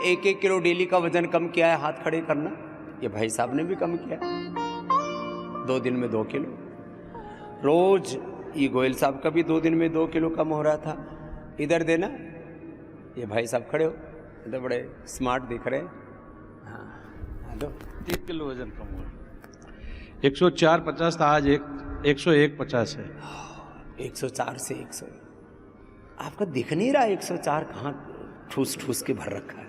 1-1 kilo daily का वजन कम किया है, हाथ खड़े करना। ये भाई साहब ने भी कम किया, 2 दिन में 2 किलो। रोज ये गोयल साहब का भी 2 दिन में 2 किलो कम हो रहा था। इधर देना, ये भाई साहब खड़े हो, इधर बड़े स्मार्ट दिख रहे हैं। हाँ दो, 3 किलो वजन कम हुआ। 104.50 था, आज 101.50 है। 104 से 100। आपका दिख नहीं रहा 104 कहाँ ठूस ठूस के भर रखा है।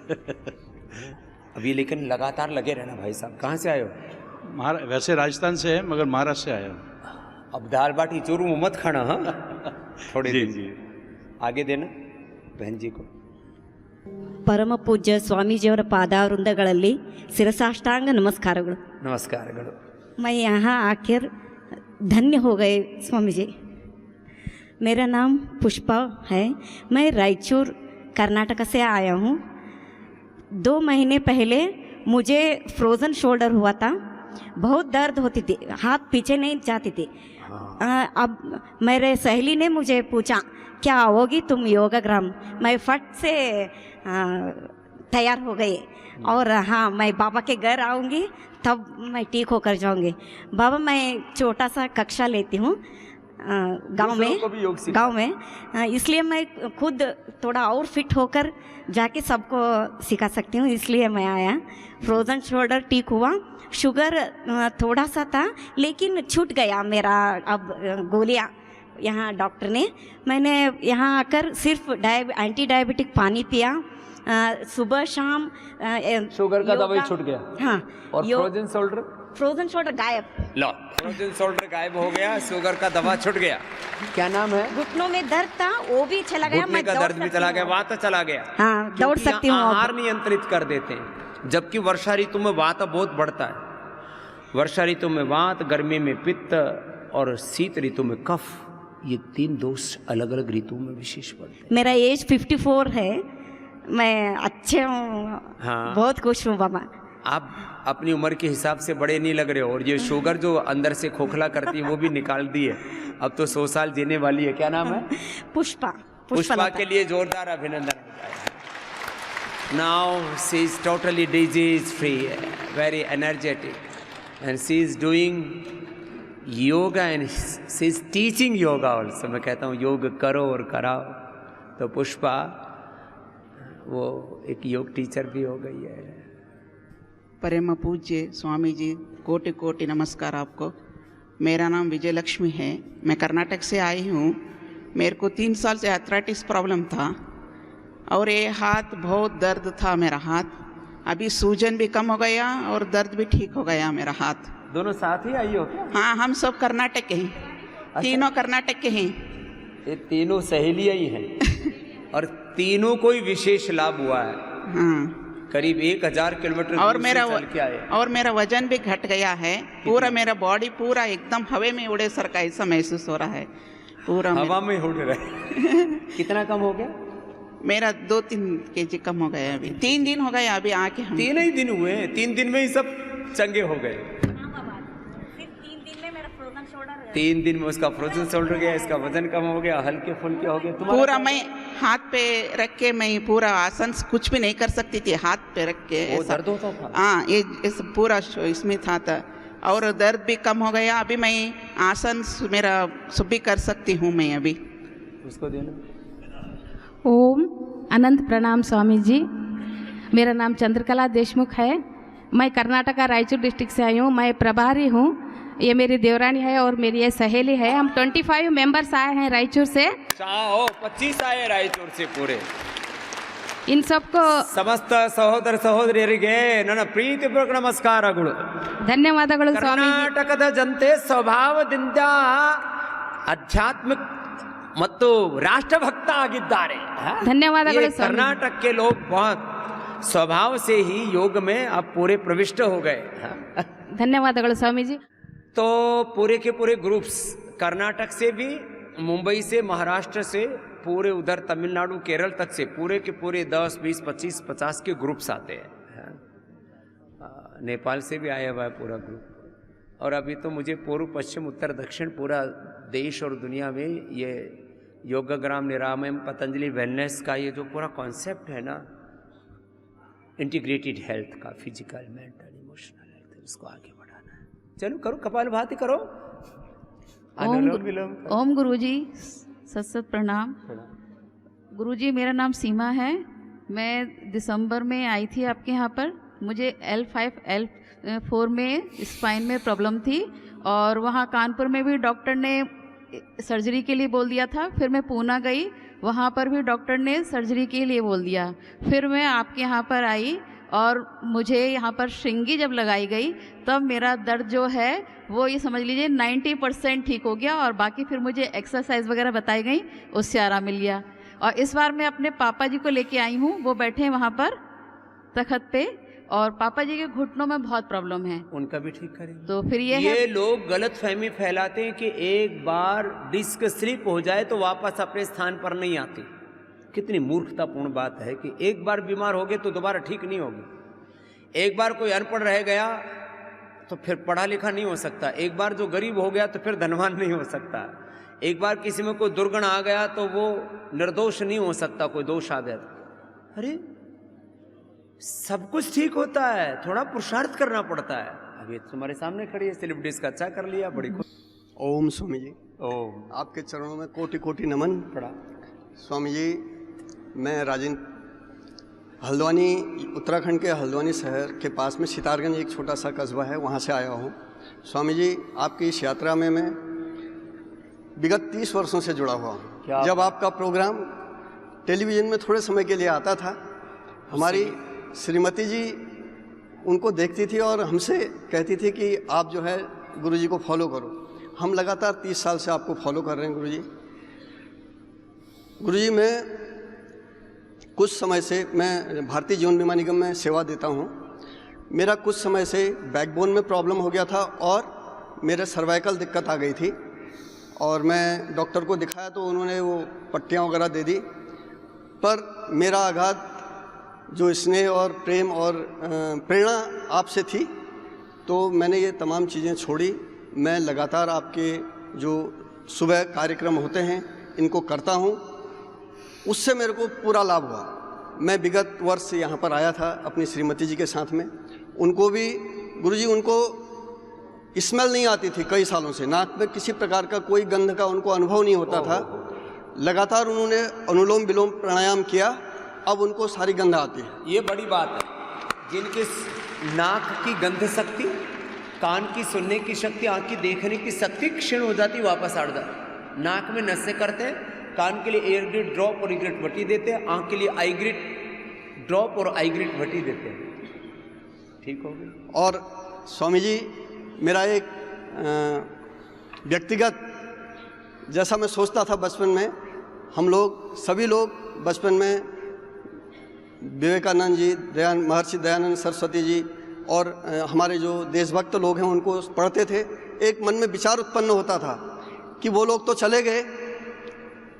अभी लेकिन लगातार लगे रहना भाई साहब। कहाँ से आए हो? वैसे राजस्थान से है, मगर महाराष्ट्र से आया हूँ। अब दाल बाटी चूरू मत खाना, हाँ थोड़े जी दिन जी। आगे देना बहन जी को। ಪರಮ ಪೂಜ್ಯ ಸ್ವಾಮೀಜಿಯವರ ಪಾದಾವೃಂದಗಳಲ್ಲಿ ಶಿರಸಾಷ್ಟಾಂಗ ನಮಸ್ಕಾರಗಳು। नमस्कारಗಳು। मैं यहाँ आकर धन्य हो गए स्वामी जी। मेरा नाम पुष्पा है, मैं रायचूर कर्नाटक से आया हूँ। 2 महीने पहले मुझे फ्रोज़न शोल्डर हुआ था, बहुत दर्द होती थी, हाथ पीछे नहीं जाती थी। अब मेरे सहेली ने मुझे पूछा क्या आओगी तुम योगाग्राम, मैं फट से तैयार हो गई और हाँ मैं बाबा के घर आऊँगी तब मैं ठीक होकर जाऊँगी। बाबा मैं छोटा सा कक्षा लेती हूँ गांव में, इसलिए मैं खुद थोड़ा और फिट होकर जाके सबको सिखा सकती हूँ, इसलिए मैं आया। फ्रोज़न शोल्डर ठीक हुआ, शुगर थोड़ा सा था लेकिन छूट गया मेरा। अब गोलियाँ यहाँ डॉक्टर ने, मैंने यहाँ आकर सिर्फ एंटी डायबिटिक पानी पिया, सुबह शाम। शुगर का दवाई छूट गया। हाँ। और फ्रोजन शोल्डर गायब। लो, फ्रोजन शोल्डर गायब हो गया, शुगर का दवा छूट गया। क्या नाम है? घुटनों में दर्द था वो भी चला गया, घुटने का दर्द भी चला गया, वात चला गया। हाँ, दौड़ सकती हूँ। आहार नियंत्रित कर देते हैं, जबकि वर्षा ऋतु में वात बहुत बढ़ता है। वर्षा ऋतु में वात, गर्मी में पित्त और शीत ऋतु में कफ, ये 3 दोष अलग अलग ऋतुओं में विशेष पड़ते हैं। मेरा एज 54 है, मैं अच्छे हूँ। हाँ, बहुत खुश हूँ बाबा। आप अपनी उम्र के हिसाब से बड़े नहीं लग रहे हो, और ये शुगर जो अंदर से खोखला करती है वो भी निकाल दी है। अब तो 100 साल जीने वाली है। क्या नाम है? पुष्पा के लिए जोरदार अभिनंदन। Now she is totally disease free, very energetic, and she is doing yoga and she is teaching yoga also. मैं कहता हूँ योग करो और कराओ। तो पुष्पा वो एक योग टीचर भी हो गई है। परम पूज्य स्वामी जी, कोटि कोटि नमस्कार आपको। मेरा नाम विजय लक्ष्मी है, मैं कर्नाटक से आई हूँ। मेरे को 3 साल से आर्थराइटिस प्रॉब्लम था और ये हाथ बहुत दर्द था मेरा हाथ। अभी सूजन भी कम हो गया और दर्द भी ठीक हो गया मेरा हाथ। दोनों साथ ही आई हो क्या? हाँ, हम सब कर्नाटक के हैं। अच्छा। तीनों कर्नाटक के हैं। ये तीनों सहेलियाँ ही हैं और तीनों को ही विशेष लाभ हुआ है। हाँ, करीब 1000 किलोमीटर और मेरा वजन भी घट गया है पूरा। मेरा बॉडी पूरा एकदम हवा में उड़े सर का ऐसा महसूस हो रहा है, पूरा हवा में उड़ रहा है। कितना कम हो गया? मेरा 2-3 kg कम हो गया। अभी 3 दिन हो गए अभी आके। हम 3 ही दिन हुए, 3 दिन में ही सब चंगे हो गए। 3 दिन में उसका फ्रोजन शोल्डर गया, इसका वजन कम हो गया, हल्के फुल्के हो गए। पूरा मैं हाथ पे रख के मैं पूरा आसन कुछ भी नहीं कर सकती थी, हाथ पे रख के दर्द होता था। हाँ, ये पूरा इसमें था और दर्द भी कम हो गया। अभी मैं आसन मेरा सब भी कर सकती हूँ मैं अभी। उसको देना। ओम अनंत प्रणाम स्वामी जी। मेरा नाम चंद्रकला देशमुख है, मैं कर्नाटका रायचूर डिस्ट्रिक्ट से आई हूँ। मैं प्रभारी हूँ, ये मेरी देवरानी है और मेरी ये सहेली है। हम 25 मेंबर्स आए हैं रायचूर से। 25 आए रायचूर से पूरे। इन सबको ಸಮಸ್ತ ಸಹೋದರ ಸಹೋದರಿಯರಿಗೆ ನನ್ನ ಪ್ರೀತಿಪೂರ್ವಕ ನಮಸ್ಕಾರಗಳು. ಧನ್ಯವಾದಗಳು ಸ್ವಾಮಿ. ಕರ್ನಾಟಕದ ಜನತೆ ಸ್ವಭಾವದಿಂದ ಆಧ್ಯಾತ್ಮಿಕ ಮತ್ತು राष्ट्रभक्त ಆಗಿದ್ದಾರೆ. ಧನ್ಯವಾದಗಳು ಸ್ವಾಮಿ. कर्नाटक के लोग बहुत स्वभाव से ही योग में अब पूरे प्रविष्ट हो गए. धन्यवादಗಳು स्वामी जी. तो पूरे के पूरे ग्रुप्स कर्नाटक से भी, मुंबई से, महाराष्ट्र से, पूरे उधर तमिलनाडु केरल तक से पूरे के पूरे 10, 20, 25, 50 के ग्रुप्स आते हैं। नेपाल से भी आया हुआ है पूरा ग्रुप। और अभी तो मुझे पूर्व पश्चिम उत्तर दक्षिण पूरा देश और दुनिया में ये योगाग्राम निरामयम पतंजलि वेलनेस का ये जो पूरा कॉन्सेप्ट है ना, इंटीग्रेटेड हेल्थ का, फिजिकल, मेंटल, इमोशनल हेल्थ, इसको आगे बढ़ाना है। चलो करो, कपालभाति करो, अनुलोम विलोम करो। ओम गुरुजी, सत सत प्रणाम। गुरुजी, मेरा नाम सीमा है। मैं दिसंबर में आई थी आपके यहाँ पर। मुझे L5 L4 में स्पाइन में प्रॉब्लम थी और वहाँ कानपुर में भी डॉक्टर ने सर्जरी के लिए बोल दिया था। फिर मैं पूना गई, वहाँ पर भी डॉक्टर ने सर्जरी के लिए बोल दिया। फिर मैं आपके यहाँ पर आई और मुझे यहाँ पर श्रृंगी जब लगाई गई तब मेरा दर्द जो है वो ये समझ लीजिए 90% ठीक हो गया और बाकी फिर मुझे एक्सरसाइज वगैरह बताई गई, उससे आराम मिल गया। और इस बार मैं अपने पापा जी को लेके आई हूँ, वो बैठे हैं वहाँ पर तखत पे और पापा जी के घुटनों में बहुत प्रॉब्लम है, उनका भी ठीक करेंगे। तो फिर ये लोग गलत फहमी फैलाते हैं कि एक बार डिस्क स्लिप हो जाए तो वापस अपने स्थान पर नहीं आती। कितनी मूर्खतापूर्ण बात है कि एक बार बीमार हो गए तो दोबारा ठीक नहीं होगी। एक बार कोई अनपढ़ रह गया तो फिर पढ़ा लिखा नहीं हो सकता। एक बार जो गरीब हो गया तो फिर धनवान नहीं हो सकता। एक बार किसी में कोई दुर्गुण आ गया तो वो निर्दोष नहीं हो सकता, कोई दोष आ गया तो। अरे सब कुछ ठीक होता है, थोड़ा पुरुषार्थ करना पड़ता है। अभी तुम्हारे सामने खड़ी है, स्लिप डिस्क अच्छा कर लिया, बड़ी खुश। ओम स्वामी जी, ओम। आपके चरणों में कोटि कोटि नमन। पड़ा स्वामी जी, मैं हल्द्वानी, उत्तराखंड के हल्द्वानी शहर के पास में सितारगंज एक छोटा सा कस्बा है, वहाँ से आया हूँ। स्वामी जी, आपकी इस यात्रा में मैं विगत 30 वर्षों से जुड़ा हुआ हूँ। जब आपका प्रोग्राम टेलीविज़न में थोड़े समय के लिए आता था, हमारी श्रीमती जी उनको देखती थी और हमसे कहती थी कि आप जो है गुरुजी को फॉलो करो। हम लगातार 30 साल से आपको फॉलो कर रहे हैं गुरुजी। गुरुजी, मैं कुछ समय से मैं भारतीय जीवन बीमा निगम में सेवा देता हूँ। मेरा कुछ समय से बैकबोन में प्रॉब्लम हो गया था और मेरे सर्वाइकल दिक्कत आ गई थी और मैं डॉक्टर को दिखाया तो उन्होंने वो पट्टियाँ वगैरह दे दी। पर मेरा आघात जो स्नेह और प्रेम और प्रेरणा आपसे थी, तो मैंने ये तमाम चीज़ें छोड़ी। मैं लगातार आपके जो सुबह कार्यक्रम होते हैं इनको करता हूँ, उससे मेरे को पूरा लाभ हुआ। मैं विगत वर्ष यहाँ पर आया था अपनी श्रीमती जी के साथ में। उनको भी गुरुजी, उनको स्मेल नहीं आती थी कई सालों से, नाक में किसी प्रकार का कोई गंध का उनको अनुभव नहीं होता था। लगातार उन्होंने अनुलोम विलोम प्राणायाम किया, अब उनको सारी गंध आती है। ये बड़ी बात है। जिनके नाक की गंध शक्ति, कान की सुनने की शक्ति, आँख की देखने की शक्ति क्षीण हो जाती, वापस आड़ जाती। नाक में नशे करते हैं, कान के लिए एयर ग्रिड ड्रॉप और ग्रिड भट्टी देते हैं, आँख के लिए आई ग्रिड ड्रॉप और आई ग्रिड भट्टी देते हैं, ठीक हो गई। और स्वामी जी, मेरा एक व्यक्तिगत, जैसा मैं सोचता था बचपन में, हम लोग सभी लोग बचपन में विवेकानंद जी, महर्षि दयानंद सरस्वती जी और हमारे जो देशभक्त लोग हैं उनको पढ़ते थे। एक मन में विचार उत्पन्न होता था कि वो लोग तो चले गए,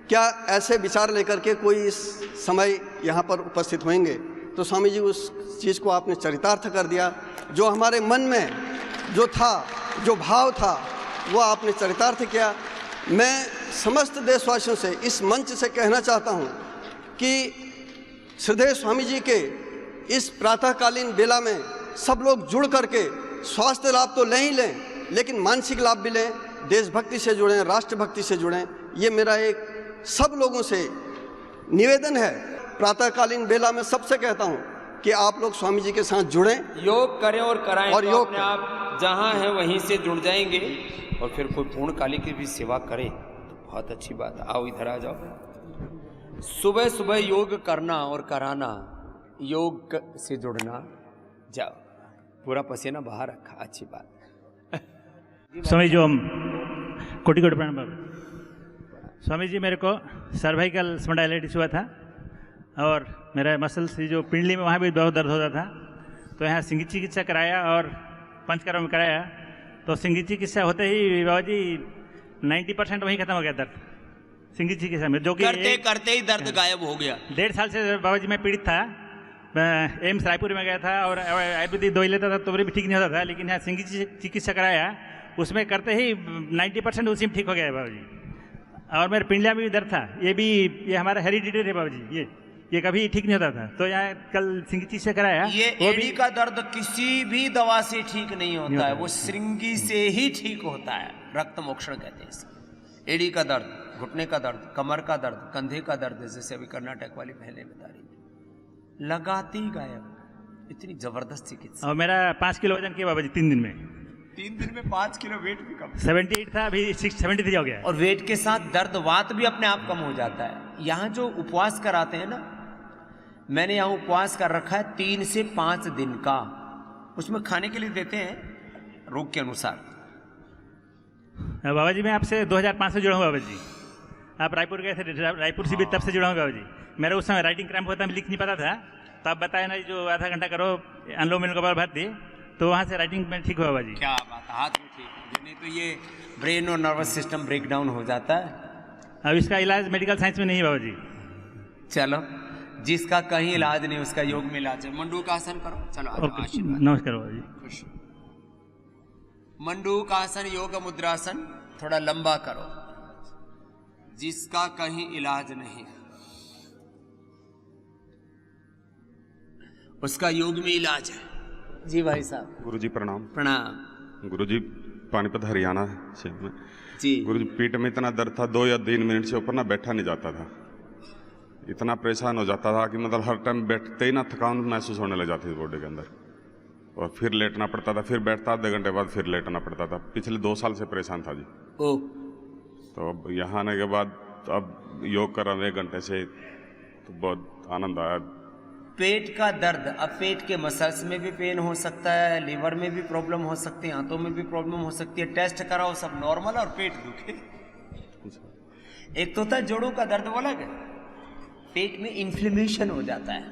क्या ऐसे विचार लेकर के कोई इस समय यहाँ पर उपस्थित होंगे। तो स्वामी जी, उस चीज़ को आपने चरितार्थ कर दिया। जो हमारे मन में जो था, जो भाव था, वो आपने चरितार्थ किया। मैं समस्त देशवासियों से इस मंच से कहना चाहता हूँ कि श्रद्धेय स्वामी जी के इस प्रातःकालीन बेला में सब लोग जुड़ करके स्वास्थ्य लाभ तो लें ही लें, लेकिन मानसिक लाभ भी लें, देशभक्ति से जुड़ें, राष्ट्रभक्ति से जुड़ें। ये मेरा एक सब लोगों से निवेदन है। प्रातःकालीन बेला में सबसे कहता हूँ कि आप लोग स्वामी जी के साथ जुड़ें, योग करें और कराएं, और तो योग अपने आप जहाँ हैं वहीं से जुड़ जाएंगे और फिर कोई पूर्णकाली की भी सेवा करें तो बहुत अच्छी बात है। आओ इधर आ जाओ। सुबह सुबह योग करना और कराना, योग से जुड़ना, जाओ, पूरा पसीना बाहर रखा, अच्छी बात। स्वामी जी, ओम कोटि कोटि प्रणाम बाबा। स्वामी जी, मेरे को सर्वाइकल स्पॉन्डाइलिटिस हुआ था और मेरा मसल्स जो पिंडली में वहाँ भी बहुत दर्द होता था। तो यहाँ सिंगी चिकित्सा कराया और पंचकर्म में कराया, तो सिंगी चिकित्सा होते ही बाबा जी 90% वहीं खत्म हो गया दर्द सिंगी चिकित्सा में, जो कि करते करते ही दर्द गायब हो गया। 1.5 साल से बाबा जी मैं पीड़ित था। मैं एम्स रायपुर में गया था और आयुर्वेदिक दवाई लेता था तो भी ठीक नहीं होता था, लेकिन यहाँ सिंगी चिकित्सा कराया, उसमें करते ही 90% उसी में ठीक हो गया है बाबा जी। और मेरे पिंडलिया में भी दर्द था, ये हमारा हेरिडिटी है बाबा जी। ये कभी ठीक नहीं होता था। तो यहाँ कल सिंगची से कराया, ये वो एड़ी का दर्द किसी भी दवा से ठीक नहीं होता है, वो श्रृंगी से ही ठीक होता है। रक्त मोक्षण कहते हैं इसे। एड़ी का दर्द, घुटने का दर्द, कमर का दर्द, कंधे का दर्द, जैसे अभी कर्नाटक वाली पहले बता रही थी, लगाती गायब। इतनी जबरदस्त चिकित्सा। और मेरा 5 किलो वजन किया बाबा जी 3 दिन में। 3 दिन में 5 किलो वेट भी कम। 78 था, अभी 73 हो गया। और वेट के साथ दर्द वात भी अपने आप कम हो जाता है। यहाँ जो उपवास कराते हैं ना, मैंने यहाँ उपवास कर रखा है 3 से 5 दिन का। उसमें खाने के लिए देते हैं रोग के अनुसार। बाबा जी मैं आपसे 2005 से जुड़ा हूँ बाबा जी। आप रायपुर गए थे, रायपुर से भी तब से जुड़ा हूँ बाबा जी। मेरा उस समय राइटिंग क्रैम्प होता, मैं लिख नहीं पाता था। तो आप बताया ना जो आधा घंटा करो अनुलोम विलोम कपाल भाती, तो वहाँ से राइटिंग में ठीक हुआ बाबा जी। क्या बात है, हाथ में ठीक। नहीं तो ये ब्रेन और नर्वस सिस्टम ब्रेक डाउन हो जाता है। अब इसका इलाज मेडिकल साइंस में नहीं है बाबा जी। चलो, जिसका कहीं इलाज नहीं उसका योग में इलाज है। मंडूक आसन करो। चलो आशीर्वाद। नमस्कार बाबा जी। खुश। मंडूक आसन, योग मुद्रासन, थोड़ा लंबा करो। जिसका कहीं इलाज नहीं है उसका योग में इलाज है। जी भाई साहब। गुरुजी प्रणाम। प्रणाम। गुरुजी पानीपत हरियाणा से मैं जी। गुरुजी पीठ में इतना दर्द था, 2 या 3 मिनट से ऊपर ना बैठा नहीं जाता था। इतना परेशान हो जाता था कि मतलब हर टाइम बैठते ही ना थकान महसूस होने लग जाती थी बॉडी के अंदर, और फिर लेटना पड़ता था, फिर बैठता आधे घंटे बाद फिर लेटना पड़ता था। पिछले 2 साल से परेशान था जी। ओ। तो अब यहाँ आने के बाद अब योग कर रहा हूँ 1 घंटे से, तो बहुत आनंद आया। पेट का दर्द, अब पेट के मसल्स में भी पेन हो सकता है, लीवर में भी प्रॉब्लम हो सकती है, हाथों में भी प्रॉब्लम हो सकती है। टेस्ट कराओ सब नॉर्मल और पेट दुखे। एक तो होता है जोड़ों का दर्द, बोला गया पेट में इन्फ्लेमेशन हो जाता है,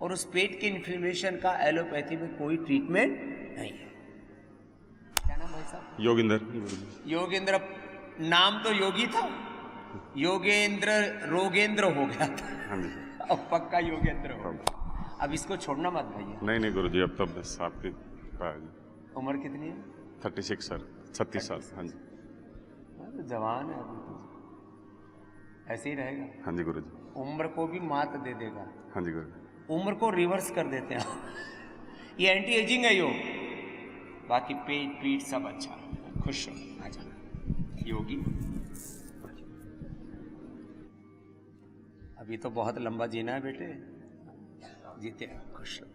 और उस पेट के इन्फ्लेमेशन का एलोपैथी में कोई ट्रीटमेंट नहीं है। क्या नाम भाई साहब? योगेंद्र। योगेंद्र नाम तो योगी था, योगेंद्र रोगेंद्र हो गया था। हाँ जी। अब पक्का योगेंद्र हो। अब इसको छोड़ना मत भैया। नहीं नहीं गुरुजी, अब तो बस आपकी उम्र कितनी है? 36 सर, 36 साल। हाँ जी। तो जवान है अभी, ऐसे ही रहेगा। हाँ जी गुरुजी। उम्र को भी मात दे देगा। हाँ जी गुरुजी। उम्र को रिवर्स कर देते हैं। ये एंटी एजिंग है योग। बाकी पेट पीठ सब अच्छा है। खुश हो। आजा योगी। अभी तो बहुत लंबा जीना है बेटे, जीते हैं। खुश रहो।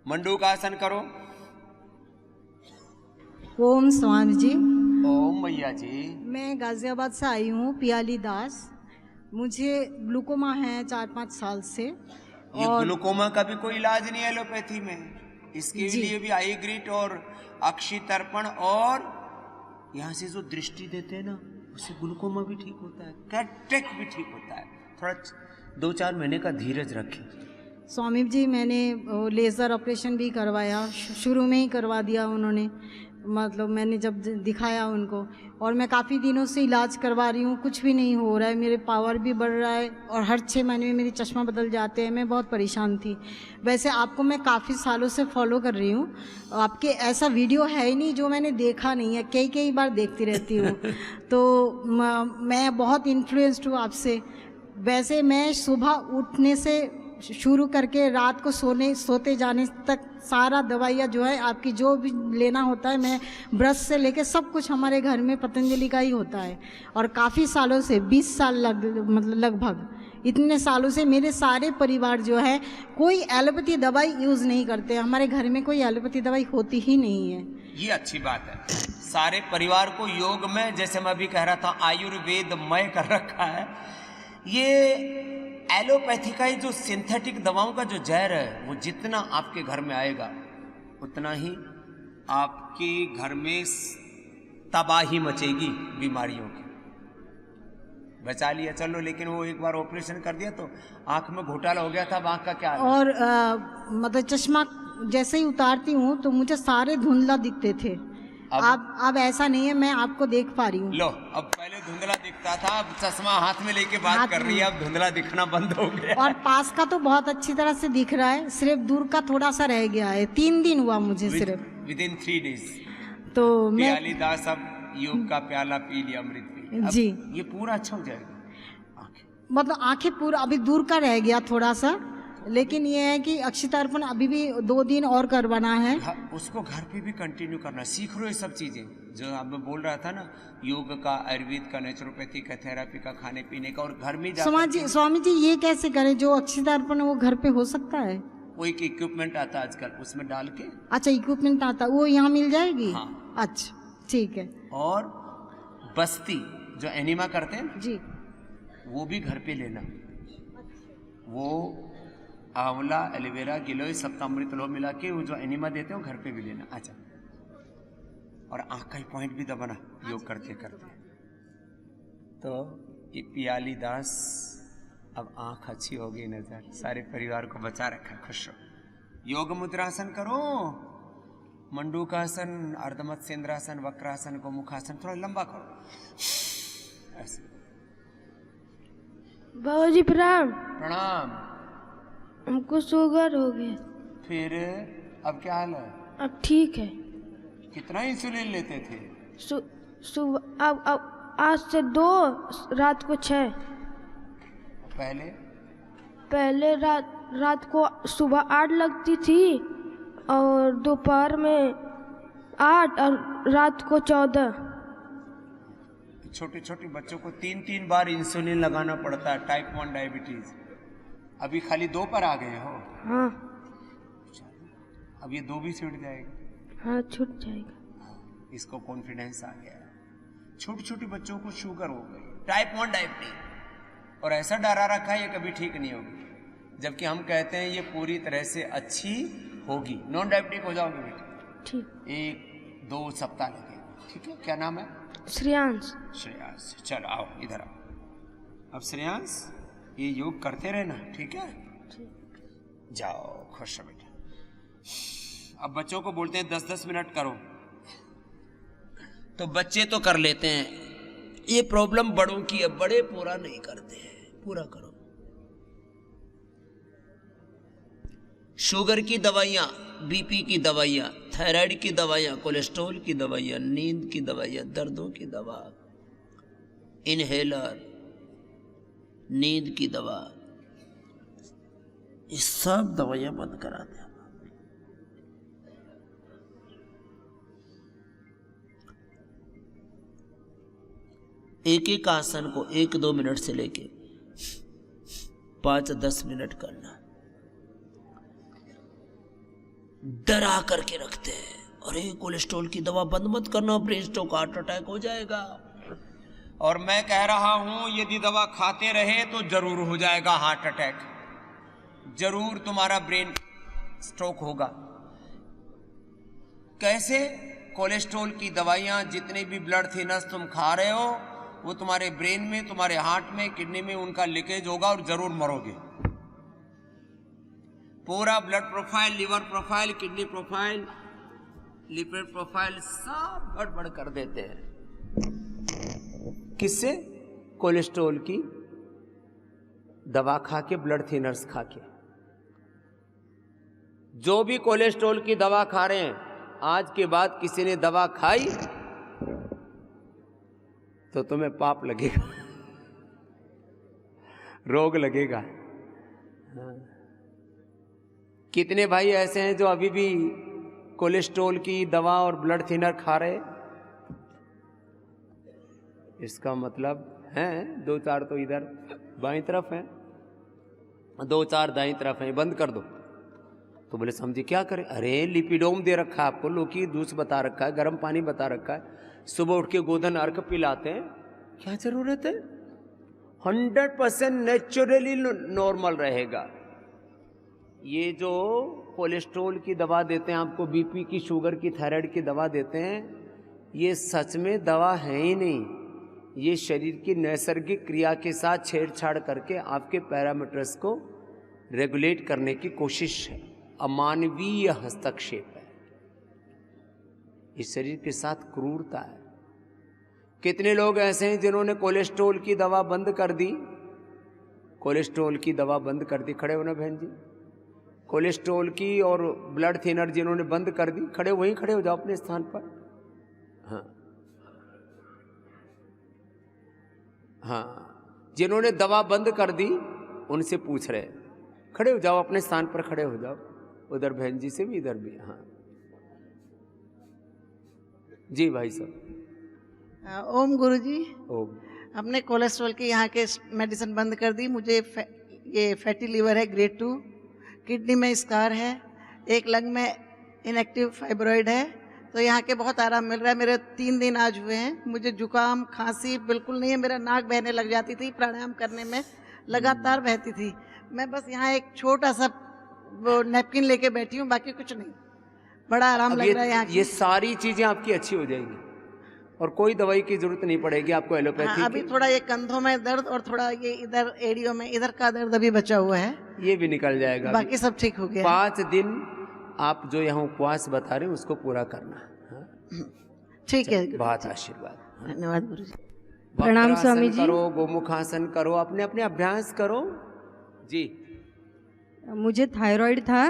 मंडूक आसन करो। ओम स्वामी जी। ओम मैया जी। मैं गाजियाबाद से आई हूँ, पियाली दास। मुझे ग्लूकोमा है 4-5 साल से। ये ग्लूकोमा का भी कोई इलाज नहीं है एलोपैथी में। इसके लिए भी आई ग्रिट और अक्षी तर्पण, और यहाँ से जो दृष्टि देते हैं ना, उससे ग्लूकोमा भी ठीक होता है, कैटरेक्ट भी ठीक होता है। थोड़ा 2-4 महीने का धीरज रखें। स्वामी जी मैंने लेज़र ऑपरेशन भी करवाया, शुरू में ही करवा दिया उन्होंने, मतलब मैंने जब दिखाया उनको, और मैं काफ़ी दिनों से इलाज करवा रही हूँ, कुछ भी नहीं हो रहा है। मेरे पावर भी बढ़ रहा है, और हर 6 महीने में मेरी चश्मा बदल जाते हैं। मैं बहुत परेशान थी। वैसे आपको मैं काफ़ी सालों से फॉलो कर रही हूँ। आपके ऐसा वीडियो है ही नहीं जो मैंने देखा नहीं है, कई बार देखती रहती हूँ। तो मैं बहुत इन्फ्लुएंस्ड हूँ आपसे। वैसे मैं सुबह उठने से शुरू करके रात को सोते जाने तक सारा दवाइयाँ जो है आपकी जो भी लेना होता है, मैं ब्रश से लेके सब कुछ हमारे घर में पतंजलि का ही होता है। और काफ़ी सालों से 20 साल लगभग इतने सालों से मेरे सारे परिवार जो है कोई एलोपैथी दवाई यूज़ नहीं करते। हमारे घर में कोई एलोपैथी दवाई होती ही नहीं है। ये अच्छी बात है। सारे परिवार को योग में, जैसे मैं अभी कह रहा था, आयुर्वेदमय कर रखा है। ये एलोपैथी का ही जो सिंथेटिक दवाओं का जो जहर है, वो जितना आपके घर में आएगा उतना ही आपके घर में तबाही मचेगी बीमारियों की। बचा लिया चलो, लेकिन वो एक बार ऑपरेशन कर दिया तो आंख में घोटाला हो गया था। अब आंख का क्या? और मतलब चश्मा जैसे ही उतारती हूँ तो मुझे सारे धुंधला दिखते थे। अब ऐसा नहीं है, मैं आपको देख पा रही हूँ। लो, अब पहले धुंधला दिखता था, अब चश्मा हाथ में लेके बात कर रही है, अब धुंधला दिखना बंद हो गया। और पास का तो बहुत अच्छी तरह से दिख रहा है, सिर्फ दूर का थोड़ा सा रह गया है। 3 दिन हुआ मुझे सिर्फ। Within 3 days. तो मैं प्याली दास अब योग का प्याला पी लिया, अमृत पी लिया। जी, ये पूरा अच्छा हो जाएगा। मतलब आंखें पूरा अभी दूर का रह गया थोड़ा सा, लेकिन ये है कि अक्षय तर्पण अभी भी 2 दिन और करवाना है। उसको घर पे भी कंटिन्यू करना, सीख लो ये सब चीज़ें जो आप में बोल रहा था ना, योग का, आयुर्वेद का, नेचुरोपैथी का, थेरापी का, खाने पीने का, और घर में स्वामी जी ये कैसे करें जो अक्षय तर्पण वो घर पे हो सकता है? वो एक इक्विपमेंट आता है आजकल, उसमें डाल के। अच्छा इक्विपमेंट आता, वो यहाँ मिल जाएगी? हाँ। अच्छा ठीक है। और बस्ती जो एनिमा करते हैं जी, वो भी घर पे लेना। वो आंवला, एलोवेरा, गिलोय, सप्तामृत लो मिला के वो जो एनिमा देते हैं वो घर पे भी लेना। अच्छा, और आँख का पॉइंट भी दबाना योग करते करते। तो ये पियाली दास, अब आँख अच्छी हो गई नजर, सारे परिवार को बचा रखा, खुश रहो। योग मुद्रासन करो, मंडूकासन, अर्धमत्स्येंद्रासन, वक्रासन, गोमुखासन, थोड़ा लंबा करो ऐसे। बाबा जी प्रणाम। प्रणाम। हमको शुगर हो गया। फिर अब क्या हाल है? अब ठीक है। कितना इंसुलिन लेते थे? सुबह अब आज से 2, रात को 6। पहले रात को सुबह 8 लगती थी और दोपहर में 8 और रात को 14। छोटे छोटे बच्चों को 3-3 बार इंसुलिन लगाना पड़ता है, टाइप 1 डायबिटीज। अभी खाली 2 पर आ गए हो? हाँ। अब ये 2 भी छूट जाएगा। हाँ छूट जाएगा। इसको कॉन्फिडेंस आ गया। छोटे छोटे बच्चों को शुगर हो गई, टाइप 1 डायबिटीज, और ऐसा डरा रखा है ये कभी ठीक नहीं होगी, जबकि हम कहते हैं ये पूरी तरह से अच्छी होगी। नॉन डायबिटिक हो जाओगे बेटा। ठीक। 1-2 सप्ताह लगेगा। ठीक है, क्या नाम है? श्रेयांश। श्रेयांश, चलो आओ इधर आओ। अब श्रेयांश ये योग करते रहना, ठीक है? जाओ, खुश रहो बेटा। अब बच्चों को बोलते हैं 10-10 मिनट करो, तो बच्चे तो कर लेते हैं। ये प्रॉब्लम बड़ों की है, बड़े पूरा नहीं करते हैं। पूरा करो। शुगर की दवाइयाँ, बीपी की दवाइयाँ, थायराइड की दवाइयाँ, कोलेस्ट्रॉल की दवाइयाँ, नींद की दवाइयाँ, दर्दों की दवा, इनहेलर, नींद की दवा, ये सब दवाइयाँ बंद करा दें। एक एक आसन को 1-2 मिनट से लेके 5-10 मिनट करना। डरा करके रखते हैं, अरे कोलेस्ट्रॉल की दवा बंद मत करना, ब्रेन स्ट्रोक, हार्ट अटैक हो जाएगा। और मैं कह रहा हूं यदि दवा खाते रहे तो जरूर हो जाएगा हार्ट अटैक, जरूर तुम्हारा ब्रेन स्ट्रोक होगा। कैसे? कोलेस्ट्रॉल की दवाइयां, जितने भी ब्लड थिनर्स तुम खा रहे हो, वो तुम्हारे ब्रेन में, तुम्हारे हार्ट में, किडनी में उनका लीकेज होगा और जरूर मरोगे। पूरा blood profile, liver profile, kidney profile, lipid profile सब गड़बड़ कर देते हैं। किससे? कोलेस्ट्रॉल की दवा खा के, ब्लड थिनर्स खा के। जो भी कोलेस्ट्रॉल की दवा खा रहे हैं, आज के बाद किसी ने दवा खाई तो तुम्हें पाप लगेगा, रोग लगेगा। कितने भाई ऐसे हैं जो अभी भी कोलेस्ट्रॉल की दवा और ब्लड थिनर खा रहे? इसका मतलब है 2-4 तो इधर बाईं तरफ है, 2-4 दाईं तरफ है, बंद कर दो। तो बोले समझे क्या करें? अरे लिपिडोम दे रखा है आपको, लोकी दूध बता रखा है, गर्म पानी बता रखा है, सुबह उठ के गोधन अर्घ पिलाते हैं, क्या जरूरत है? 100% नेचुरली नॉर्मल रहेगा। ये जो कोलेस्ट्रॉल की दवा देते हैं आपको, बीपी की, शुगर की, थायराइड की दवा देते हैं, ये सच में दवा है ही नहीं। ये शरीर की नैसर्गिक क्रिया के साथ छेड़छाड़ करके आपके पैरामीटर्स को रेगुलेट करने की कोशिश है, अमानवीय हस्तक्षेप है। इस शरीर के साथ क्रूरता है। कितने लोग ऐसे हैं जिन्होंने कोलेस्ट्रॉल की दवा बंद कर दी? कोलेस्ट्रॉल की दवा बंद कर दी, खड़े हो ना बहन जी? कोलेस्ट्रॉल की और ब्लड थिनर जिन्होंने बंद कर दी, खड़े वहीं खड़े हो जाओ अपने स्थान पर। हाँ हाँ, जिन्होंने दवा बंद कर दी उनसे पूछ रहे, खड़े हो जाओ, अपने स्थान पर खड़े हो जाओ, उधर बहन जी से भी, इधर भी। हाँ जी भाई साहब। ओम गुरुजी, ओम। हमने कोलेस्ट्रॉल की यहाँ के मेडिसिन बंद कर दी। मुझे ये फैटी लीवर है ग्रेड 2, किडनी में स्कार है, एक लंग में इनएक्टिव फाइब्रॉइड है, तो यहाँ के बहुत आराम मिल रहा है। मेरे 3 दिन आज हुए हैं। मुझे जुकाम खांसी बिल्कुल नहीं है। मेरा नाक बहने लग जाती थी, प्राणायाम करने में लगातार बहती थी। मैं बस यहाँ एक छोटा सा वो नैपकिन लेके बैठी हूँ, बाकी कुछ नहीं। बड़ा आराम लग रहा है यहाँ। ये सारी चीजें आपकी अच्छी हो जाएंगी और कोई दवाई की जरूरत नहीं पड़ेगी आपको एलोपैथी। अभी थोड़ा ये कंधों में दर्द और थोड़ा ये इधर एड़ियों में इधर का दर्द अभी बचा हुआ है, ये भी निकल जाएगा। बाकी सब ठीक हो गया। 5 दिन आप जो यहाँ उपवास बता रहे हैं उसको पूरा करना। ठीक है, बहुत आशीर्वाद। धन्यवाद गुरु जी। प्रणाम स्वामी जी। करो, गोमुखासन करो, अपने अपने अभ्यास करो जी। मुझे थायराइड था,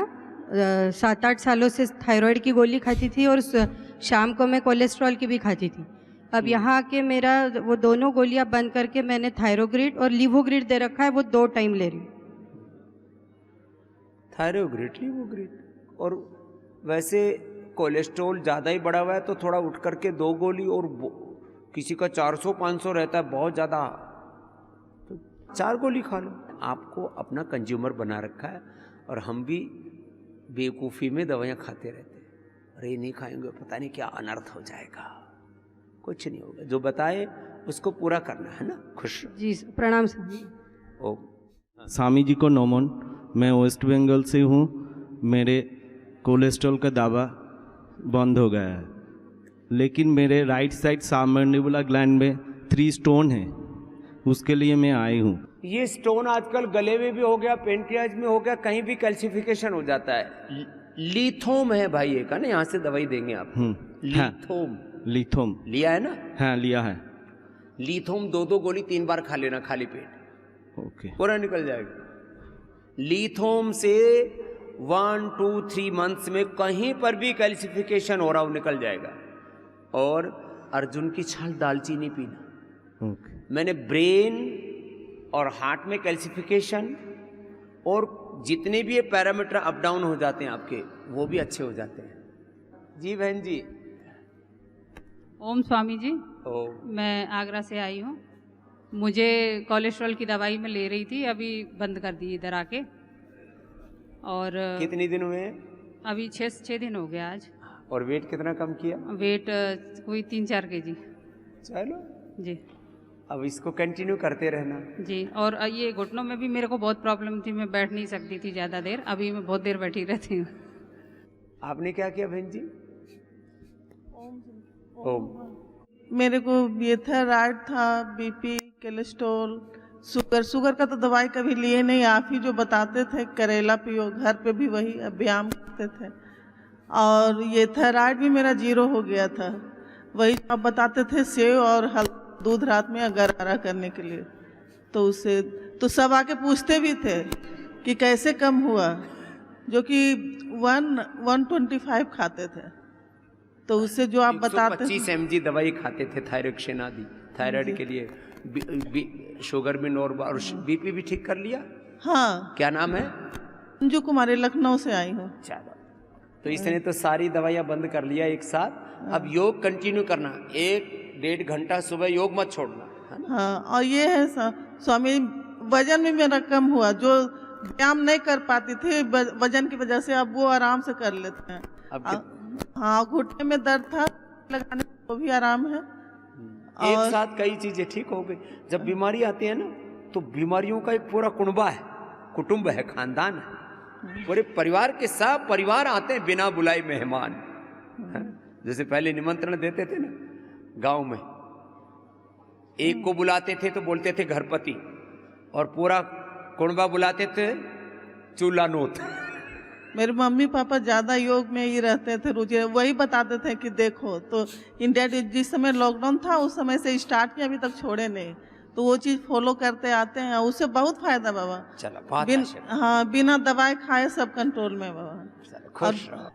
7-8 सालों से थायराइड की गोली खाती थी और शाम को मैं कोलेस्ट्रॉल की भी खाती थी। अब यहाँ आके मेरा वो दोनों गोलियां बंद करके मैंने थायरोग्रिड और लिवोग्रिड दे रखा है, वो 2 टाइम ले रही हूँ। थायरोग्रिड, लिवोग्रिड। और वैसे कोलेस्ट्रॉल ज़्यादा ही बढ़ा हुआ है तो थोड़ा उठ करके 2 गोली, और किसी का 400-500 रहता है बहुत ज़्यादा, तो 4 गोली खा लो। आपको अपना कंज्यूमर बना रखा है और हम भी बेवकूफ़ी में दवाइयाँ खाते रहते हैं। अरे नहीं खाएंगे पता नहीं क्या अनर्थ हो जाएगा। कुछ नहीं होगा, जो बताए उसको पूरा करना है ना। खुश जी प्रणाम स्वामी। ओम। स्वामी जी को नमन। मैं वेस्ट बंगाल से हूँ। मेरे कोलेस्ट्रॉल का दवा बंद हो गया है, लेकिन मेरे राइट साइड सबमैंडिबुलर ग्लैंड में 3 स्टोन है, उसके लिए मैं आई हूँ। ये स्टोन आजकल गले में भी हो गया, पेनक्रियाज में हो गया, कहीं भी कैल्सिफिकेशन हो जाता है। लीथोम है भाई एक, है ना, यहाँ से दवाई देंगे आप। लीथोम। लीथोम लिया है ना? हाँ लिया है। लीथोम 2-2 गोली 3 बार खा लेना खाली पेट, ओके, पूरा निकल जाएगा। लीथोम से 1, 2, 3 मंथ्स में कहीं पर भी कैल्सिफिकेशन हो रहा हो निकल जाएगा। और अर्जुन की छाल दालचीनी पीना। मैंने ब्रेन और हार्ट में कैल्सिफिकेशन और जितने भी ये पैरामीटर अप डाउन हो जाते हैं आपके, वो भी अच्छे हो जाते हैं। जी बहन जी। ओम स्वामी जी। ओम। मैं आगरा से आई हूँ। मुझे कोलेस्ट्रॉल की दवाई मैं ले रही थी, अभी बंद कर दी इधर आके। और कितने दिन हुए हैं? अभी 6 दिन हो गया आज। और वेट कितना कम किया? वेट कोई 3-4 kg। चलो जी, अब इसको कंटिन्यू करते रहना जी। और ये घुटनों में भी मेरे को बहुत प्रॉब्लम थी, मैं बैठ नहीं सकती थी ज़्यादा देर, अभी मैं बहुत देर बैठी रहती हूँ। आपने क्या किया बहन जी? ओम। मेरे को ये थायराइड था, बीपी, कोलेस्ट्रॉल, शुगर का तो दवाई कभी लिए नहीं। आप ही जो बताते थे करेला पियो, घर पे भी वही व्यायाम करते थे। और ये थायराइड भी मेरा 0 हो गया था, वही आप बताते थे सेव और दूध रात में गरारा करने के लिए। तो उससे तो सब आके पूछते भी थे कि कैसे कम हुआ, जो कि 125 खाते थे। तो उससे जो आप बताते 125 mg दवाई खाते थे थायरोक्सिन आदि, थायराइड के लिए। शुगर भी नॉर्मल और बीपी भी ठीक कर लिया। हाँ। क्या नाम है? अंजू कुमारी, लखनऊ से आई हूँ। चलो, तो इसने तो सारी दवाइयाँ बंद कर लिया एक साथ। अब योग कंटिन्यू करना, 1-1.5 घंटा सुबह योग मत छोड़ना, है ना? हाँ, और ये है स्वामी, वजन भी मेरा कम हुआ। जो व्यायाम नहीं कर पाती थी वजन की वजह से, अब वो आराम से कर लेते हैं। हाँ, घुटने में दर्द था, लगाने को भी आराम है। एक साथ कई चीजें ठीक हो गई। जब बीमारी आती है ना, तो बीमारियों का एक पूरा कुटुंब है, खानदान है, पूरे परिवार के सब परिवार आते हैं बिना बुलाए मेहमान। जैसे पहले निमंत्रण देते थे ना गांव में, एक को बुलाते थे तो बोलते थे घरपति, और पूरा कुणबा बुलाते थे चूल्हा नोत। मेरे मम्मी पापा ज़्यादा योग में ही रहते थे, रुचि वही बताते थे कि देखो। तो इंडिया जिस समय लॉकडाउन था उस समय से स्टार्ट किया, अभी तक छोड़े नहीं। तो वो चीज़ फॉलो करते आते हैं, उससे बहुत फायदा बाबा। चलो, हाँ, बिना दवाई खाए सब कंट्रोल में बाबा। खुश रहो।